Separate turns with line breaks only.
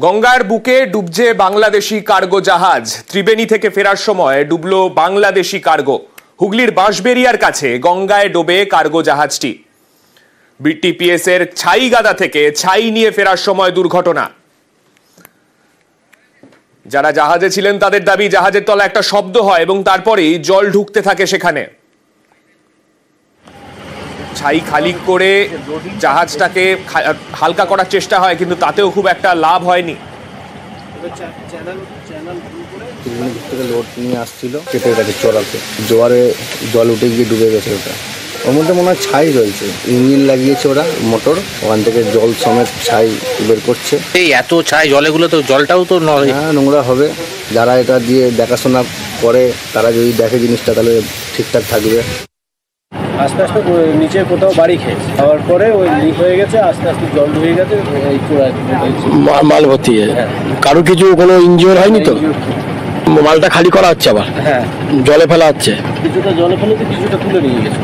গঙ্গার বুকে ডুবছে বাংলাদেশি কার্গো জাহাজ। ত্রিবেণী থেকে ফেরার সময় ডুবলো বাংলাদেশি কার্গো। হুগলির বাঁশবেড়িয়ার কাছে গঙ্গায় ডোবে কার্গো জাহাজটি। বিটিপিএস এর ছাইগাদা থেকে ছাই নিয়ে ফেরার সময় দুর্ঘটনা। যারা জাহাজে ছিলেন তাদের দাবি, জাহাজের তলা একটা শব্দ হয় এবং তারপরেই জল ঢুকতে থাকে সেখানে। ছাই খালি করে জাহাজটাকে হালকা করার চেষ্টা হয়, কিন্তু তাতেও খুব একটা লাভ হয়নি।
লোড নিয়ে আসছিল কেটে গেছে চড়াতে, জোয়ারে জল উঠে গিয়ে ডুবে গেছে। ওটা ওর মধ্যে মনে হয় ছাই রয়েছে, ইঞ্জিন লাগিয়েছে ওরা মোটর, ওখান থেকে জল সমেত ছাই বের করছে।
এই এত ছাই জলেগুলো তো জলটাও তো
হ্যাঁ, নোংরা হবে। যারা এটা দিয়ে দেখাশোনা করে তারা যদি দেখে জিনিসটা তাহলে ঠিকঠাক থাকবে।
আস্তে আস্তে নিচে কোথাও বাড়ি খেয়েছে, খাওয়ার পরে ওই লিক হয়ে গেছে, আস্তে আস্তে জল ঢুকে গেছে, এই চূড়ায়
মাল ভর্তি। কারো কিছু কোনো ইনজিওর হয়নি তো? মালটা খালি করা হচ্ছে, আবার হ্যাঁ জলে ফেলা হচ্ছে,
কিছুটা জলে ফেলে কিছুটা তুলে নিয়ে গেছে।